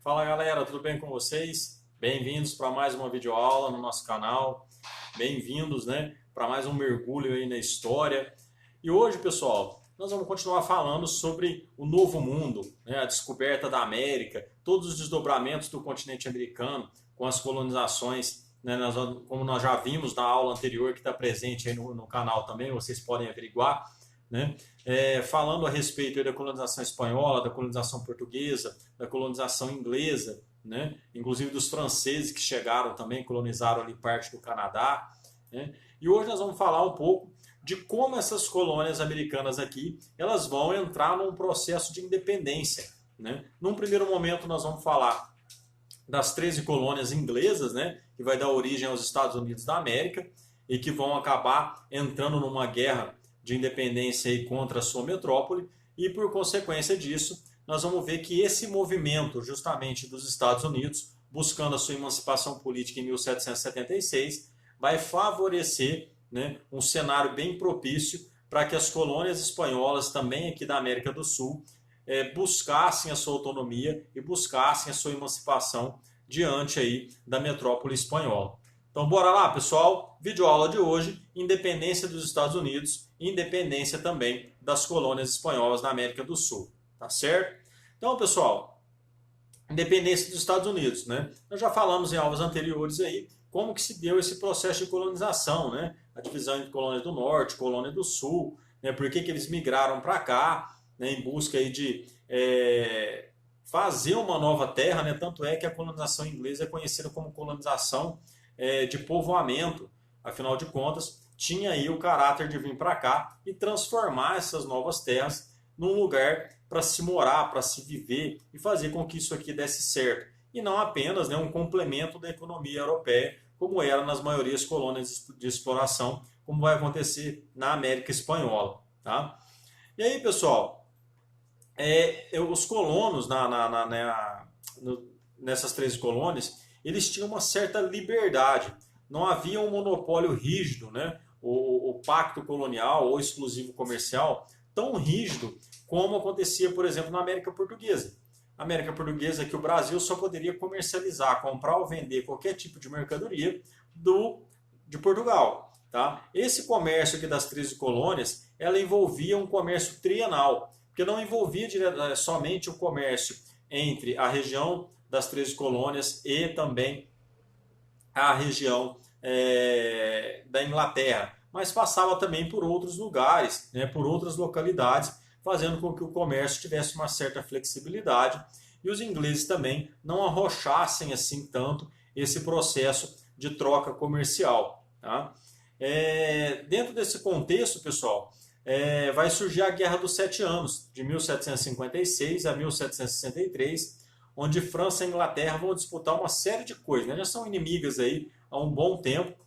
Fala galera, tudo bem com vocês? Bem-vindos para mais uma videoaula no nosso canal. Bem-vindos, para mais um mergulho aí na história. E hoje, pessoal, nós vamos continuar falando sobre o Novo Mundo, a descoberta da América, todos os desdobramentos do continente americano com as colonizações, como nós já vimos na aula anterior que está presente aí no canal também, vocês podem averiguar. Falando a respeito da colonização espanhola, da colonização portuguesa, da colonização inglesa, inclusive dos franceses que chegaram também, colonizaram ali parte do Canadá. E hoje nós vamos falar um pouco de como essas colônias americanas aqui elas vão entrar num processo de independência. Num primeiro momento nós vamos falar das 13 colônias inglesas, que vai dar origem aos Estados Unidos da América e que vão acabar entrando numa guerra de independência aí contra a sua metrópole, e por consequência disso, nós vamos ver que esse movimento justamente dos Estados Unidos, buscando a sua emancipação política em 1776, vai favorecer um cenário bem propício para que as colônias espanholas, também aqui da América do Sul, buscassem a sua autonomia e buscassem a sua emancipação diante aí da metrópole espanhola. Então bora lá, pessoal, videoaula de hoje, independência dos Estados Unidos, independência também das colônias espanholas na América do Sul, tá certo? Então, pessoal, independência dos Estados Unidos, Nós já falamos em aulas anteriores aí como que se deu esse processo de colonização, A divisão entre colônias do Norte, colônia do Sul, Por que eles migraram para cá, em busca aí de fazer uma nova terra, Tanto é que a colonização inglesa é conhecida como colonização de povoamento, afinal de contas, tinha aí o caráter de vir para cá e transformar essas novas terras num lugar para se morar, para se viver e fazer com que isso aqui desse certo. E não apenas um complemento da economia europeia, como era nas maiorias colônias de exploração, como vai acontecer na América Espanhola. Tá? E aí, pessoal, os colonos nessas 13 colônias, eles tinham uma certa liberdade. Não havia um monopólio rígido, o pacto colonial ou exclusivo comercial tão rígido como acontecia, por exemplo, na América Portuguesa. A América Portuguesa, que o Brasil só poderia comercializar, comprar ou vender qualquer tipo de mercadoria de Portugal. Tá? Esse comércio aqui das 13 colônias, ela envolvia um comércio trienal, porque não envolvia somente o comércio entre a região das 13 colônias e também a região da Inglaterra, mas passava também por outros lugares, por outras localidades, fazendo com que o comércio tivesse uma certa flexibilidade e os ingleses também não arrochassem assim tanto esse processo de troca comercial. Tá? Dentro desse contexto, pessoal, vai surgir a Guerra dos Sete Anos, de 1756 a 1763, onde França e Inglaterra vão disputar uma série de coisas. Já são inimigas aí há um bom tempo.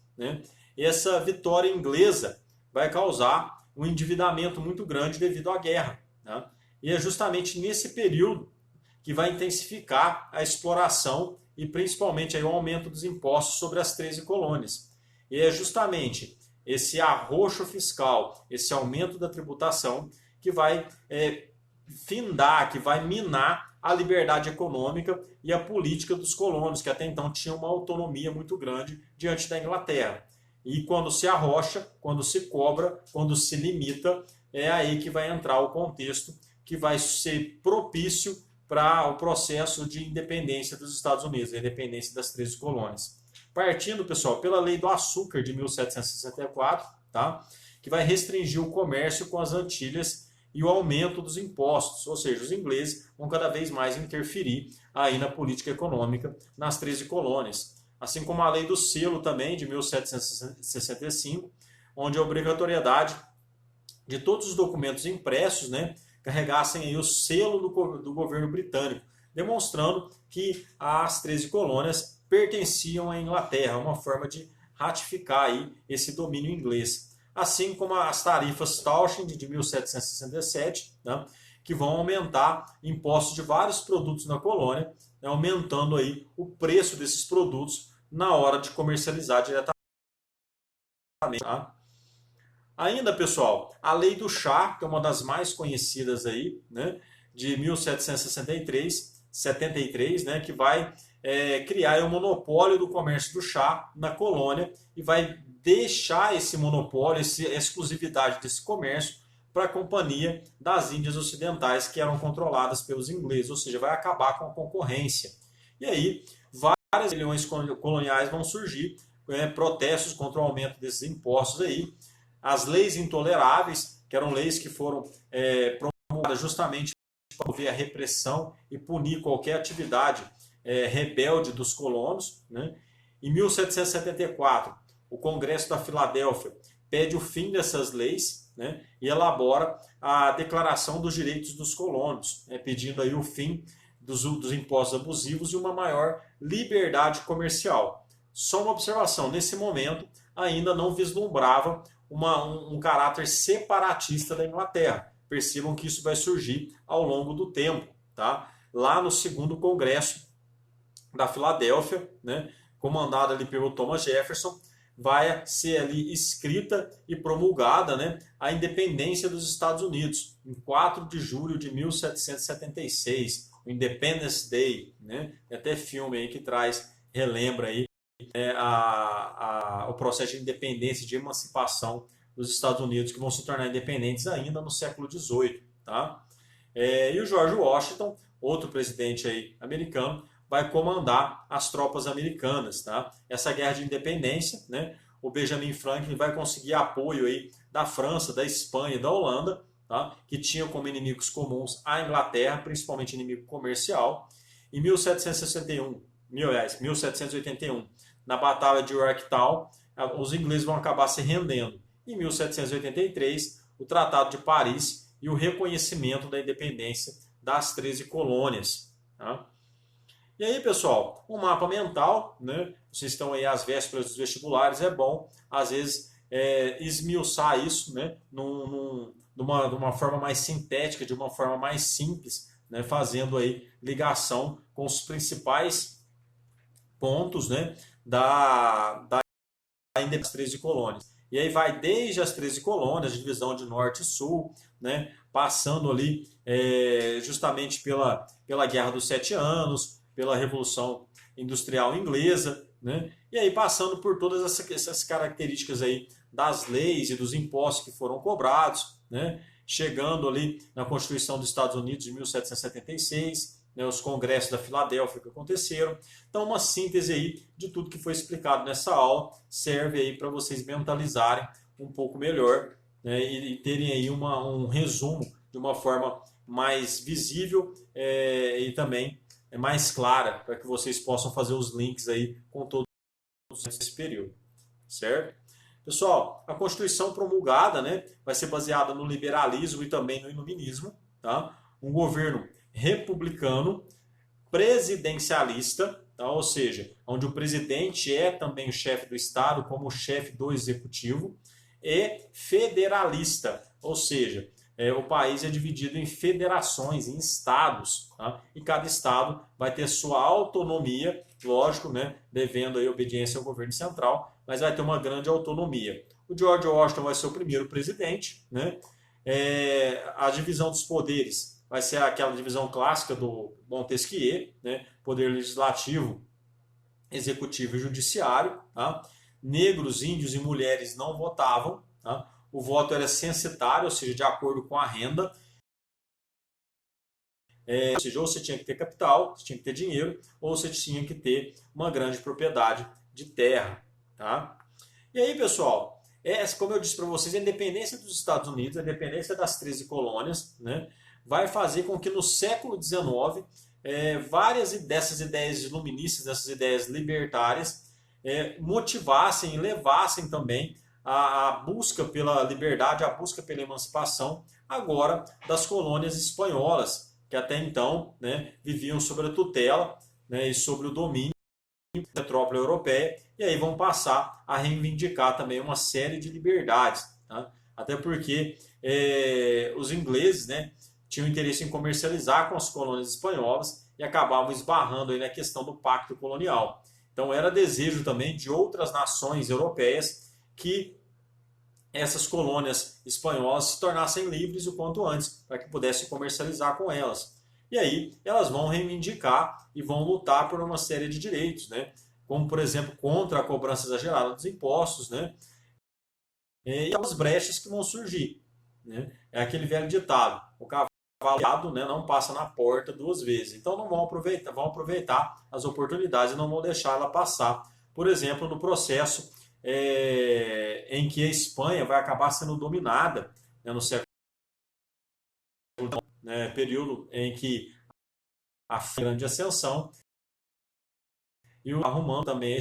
E essa vitória inglesa vai causar um endividamento muito grande devido à guerra. E é justamente nesse período que vai intensificar a exploração e principalmente aí o aumento dos impostos sobre as 13 colônias. E é justamente esse arroxo fiscal, esse aumento da tributação que vai findar, que vai minar a liberdade econômica e a política dos colonos, que até então tinham uma autonomia muito grande diante da Inglaterra. E quando se arrocha, quando se cobra, quando se limita, é aí que vai entrar o contexto que vai ser propício para o processo de independência dos Estados Unidos, a independência das 13 colônias. Partindo, pessoal, pela Lei do Açúcar de 1764, tá? Que vai restringir o comércio com as Antilhas e o aumento dos impostos, ou seja, os ingleses vão cada vez mais interferir aí na política econômica nas 13 colônias. Assim como a Lei do Selo também, de 1765, onde a obrigatoriedade de todos os documentos impressos carregassem aí o selo do governo britânico, demonstrando que as 13 colônias pertenciam à Inglaterra, uma forma de ratificar aí esse domínio inglês. Assim como as tarifas Townshend de 1767, que vão aumentar impostos de vários produtos na colônia, aumentando aí o preço desses produtos na hora de comercializar diretamente. Tá? Ainda, pessoal, a Lei do Chá, que é uma das mais conhecidas aí, de 1763, 1773, né, que vai criar o monopólio do comércio do chá na colônia e vai deixar esse monopólio, essa exclusividade desse comércio para a Companhia das Índias Ocidentais, que eram controladas pelos ingleses, ou seja, vai acabar com a concorrência. E aí, várias rebeliões coloniais vão surgir, protestos contra o aumento desses impostos aí, as leis intoleráveis, que eram leis que foram promulgadas justamente para promover a repressão e punir qualquer atividade rebelde dos colonos, né? Em 1774, o Congresso da Filadélfia pede o fim dessas leis, né, e elabora a Declaração dos Direitos dos Colonos, pedindo aí o fim dos impostos abusivos e uma maior liberdade comercial. Só uma observação, nesse momento ainda não vislumbrava um caráter separatista da Inglaterra. Percebam que isso vai surgir ao longo do tempo, tá? Lá no segundo Congresso da Filadélfia, né, comandado ali pelo Thomas Jefferson, vai ser ali escrita e promulgada, né, a independência dos Estados Unidos, em 4 de julho de 1776, o Independence Day, né? Tem até filme aí que relembra aí o processo de independência, de emancipação dos Estados Unidos, que vão se tornar independentes ainda no século XVIII, tá? E o George Washington, outro presidente aí americano, vai comandar as tropas americanas, tá? Essa guerra de independência, né? O Benjamin Franklin vai conseguir apoio aí da França, da Espanha e da Holanda, tá? Que tinham como inimigos comuns a Inglaterra, principalmente inimigo comercial. Em 1781, na Batalha de Yorktown, os ingleses vão acabar se rendendo. Em 1783, o Tratado de Paris e o reconhecimento da independência das 13 colônias, tá? E aí, pessoal, um mapa mental, né? Vocês estão aí às vésperas dos vestibulares, é bom, às vezes, esmiuçar isso, né? De uma forma mais sintética, de uma forma mais simples, né? Fazendo aí ligação com os principais pontos, né? Das 13 colônias. E aí vai desde as 13 colônias, divisão de norte e sul, né? Passando ali justamente pela Guerra dos 7 Anos, pela Revolução Industrial Inglesa, né? E aí passando por todas essas características aí das leis e dos impostos que foram cobrados, né? Chegando ali na Constituição dos Estados Unidos de 1776, né? Os congressos da Filadélfia que aconteceram. Então uma síntese aí de tudo que foi explicado nessa aula serve aí para vocês mentalizarem um pouco melhor, né? E terem aí um resumo de uma forma mais visível e também mais clara, para que vocês possam fazer os links aí com todos esse período, certo? Pessoal, a Constituição promulgada, né, vai ser baseada no liberalismo e também no iluminismo, tá? Um governo republicano, presidencialista, tá? Ou seja, onde o presidente é também o chefe do Estado, como o chefe do executivo, e federalista, ou seja, o país é dividido em federações, em estados, tá? E cada estado vai ter sua autonomia, lógico, né? Devendo aí obediência ao governo central, mas vai ter uma grande autonomia. O George Washington vai ser o primeiro presidente, né? A divisão dos poderes vai ser aquela divisão clássica do Montesquieu, né? Poder legislativo, executivo e judiciário, tá? Negros, índios e mulheres não votavam, tá? O voto era censitário, ou seja, de acordo com a renda. Ou seja, ou você tinha que ter capital, você tinha que ter dinheiro, ou você tinha que ter uma grande propriedade de terra, tá? E aí, pessoal, como eu disse para vocês, a independência dos Estados Unidos, a independência das 13 colônias, né, vai fazer com que no século XIX, várias dessas ideias iluministas, dessas ideias libertárias, motivassem e levassem também a busca pela liberdade, a busca pela emancipação, agora das colônias espanholas, que até então, né, viviam sob a tutela, né, e sobre o domínio da metrópole europeia, e aí vão passar a reivindicar também uma série de liberdades, tá? Até porque os ingleses, né, tinham interesse em comercializar com as colônias espanholas e acabavam esbarrando aí na questão do pacto colonial. Então era desejo também de outras nações europeias que essas colônias espanholas se tornassem livres o quanto antes, para que pudessem comercializar com elas. E aí elas vão reivindicar e vão lutar por uma série de direitos, né? Como, por exemplo, contra a cobrança exagerada dos impostos, né? E as brechas que vão surgir, né? É aquele velho ditado, o cavalo, né, não passa na porta duas vezes. Então não vão aproveitar as oportunidades e não vão deixar ela passar. Por exemplo, no processo em que a Espanha vai acabar sendo dominada, né, no século, né, período em que a grande ascensão e o arrumando também a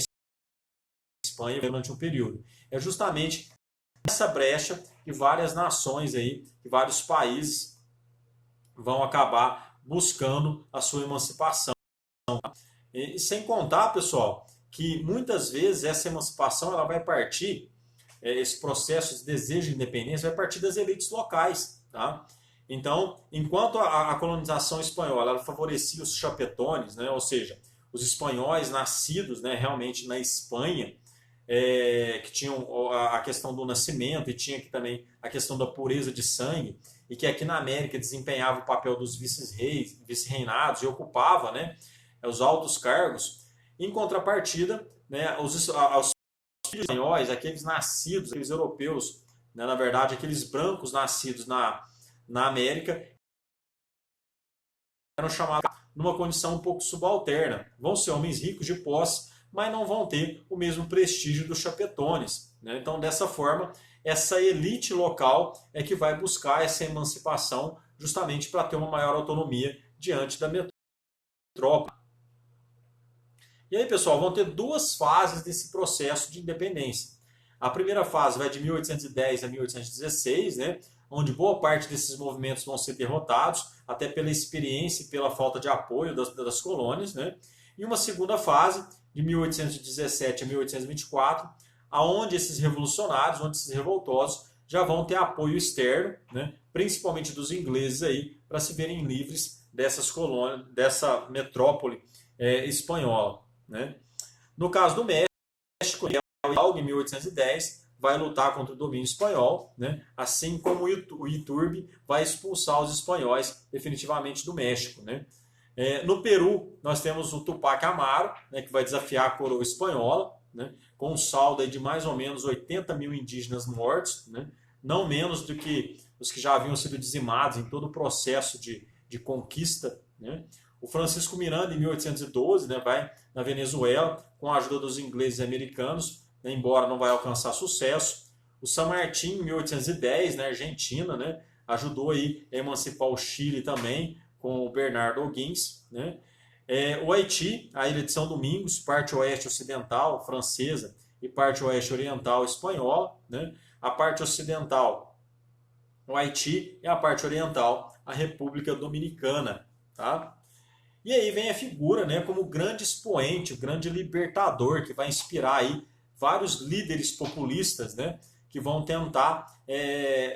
Espanha durante um período. É justamente essa brecha que várias nações aí, que vários países vão acabar buscando a sua emancipação. E sem contar, pessoal, que muitas vezes essa emancipação ela vai partir, esse processo de desejo de independência vai partir das elites locais, tá? Então, enquanto a colonização espanhola ela favorecia os chapetones, né, ou seja, os espanhóis nascidos, né, realmente na Espanha, que tinham a questão do nascimento e tinha aqui também a questão da pureza de sangue, e que aqui na América desempenhava o papel dos vice-reis, vice-reinados e ocupava, né, os altos cargos. Em contrapartida, né, os filhos espanhóis, aqueles nascidos, aqueles europeus, né, na verdade, aqueles brancos nascidos na América, eram chamados numa condição um pouco subalterna. Vão ser homens ricos de posse, mas não vão ter o mesmo prestígio dos chapetones, né? Então, dessa forma, essa elite local é que vai buscar essa emancipação justamente para ter uma maior autonomia diante da metrópole. E aí, pessoal, vão ter duas fases desse processo de independência. A primeira fase vai de 1810 a 1816, né, onde boa parte desses movimentos vão ser derrotados, até pela experiência e pela falta de apoio das colônias, né? E uma segunda fase, de 1817 a 1824, aonde esses revolucionários, onde esses revoltosos já vão ter apoio externo, né, principalmente dos ingleses aí, para se verem livres dessas colônias, dessa metrópole espanhola, né? No caso do México, em 1810 vai lutar contra o domínio espanhol, né? Assim como o Iturbe vai expulsar os espanhóis definitivamente do México, né? No Peru, nós temos o Tupac Amaru, né, que vai desafiar a coroa espanhola, né, com um saldo de mais ou menos 80 mil indígenas mortos, né, não menos do que os que já haviam sido dizimados em todo o processo de conquista, né. O Francisco Miranda, em 1812, né, vai na Venezuela, com a ajuda dos ingleses e americanos, né, embora não vai alcançar sucesso. O San Martín, em 1810, na Argentina, né, ajudou aí a emancipar o Chile também, com o Bernardo O'Higgins, né? O Haiti, a ilha de São Domingos, parte oeste ocidental francesa e parte oeste oriental espanhola, né? A parte ocidental, o Haiti, e a parte oriental, a República Dominicana, tá? E aí vem a figura, né, como o grande expoente, o grande libertador, que vai inspirar aí vários líderes populistas, né, que vão tentar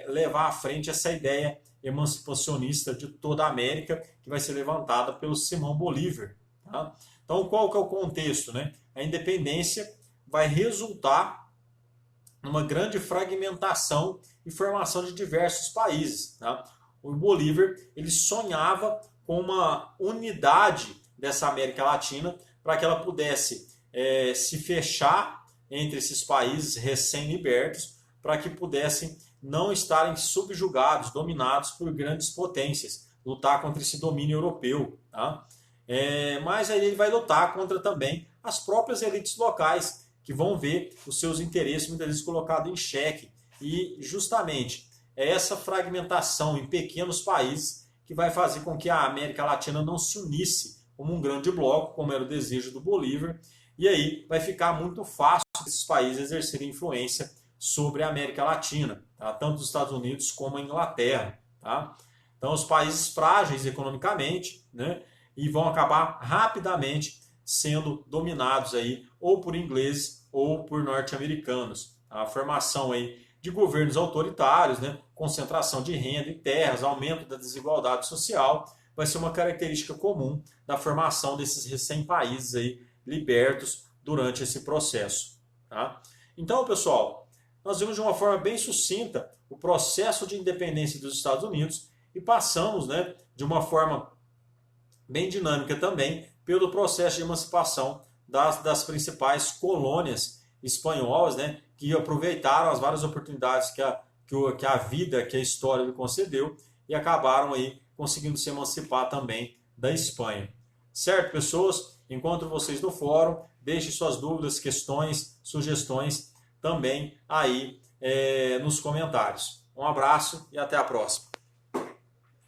levar à frente essa ideia emancipacionista de toda a América, que vai ser levantada pelo Simão Bolívar. Tá? Então, qual que é o contexto, né? A independência vai resultar numa grande fragmentação e formação de diversos países. Tá? O Bolívar ele sonhava com uma unidade dessa América Latina para que ela pudesse se fechar entre esses países recém-libertos, para que pudessem não estarem subjugados, dominados por grandes potências, lutar contra esse domínio europeu. Tá? Mas aí ele vai lutar contra também as próprias elites locais, que vão ver os seus interesses muitas vezes colocados em xeque. E justamente é essa fragmentação em pequenos países que vai fazer com que a América Latina não se unisse como um grande bloco, como era o desejo do Bolívar, e aí vai ficar muito fácil esses países exercerem influência sobre a América Latina, tá? Tanto os Estados Unidos como a Inglaterra. Tá? Então, os países frágeis economicamente, né, e vão acabar rapidamente sendo dominados aí, ou por ingleses ou por norte-americanos. A formação aí de governos autoritários, né, concentração de renda e terras, aumento da desigualdade social, vai ser uma característica comum da formação desses recém-países aí libertos durante esse processo. Tá? Então, pessoal, nós vimos de uma forma bem sucinta o processo de independência dos Estados Unidos e passamos, né, de uma forma bem dinâmica também, pelo processo de emancipação das principais colônias espanholas, né, que aproveitaram as várias oportunidades que a vida, que a história lhe concedeu e acabaram aí conseguindo se emancipar também da Espanha. Certo, pessoas? Encontro vocês no fórum, deixe suas dúvidas, questões, sugestões também aí nos comentários. Um abraço e até a próxima.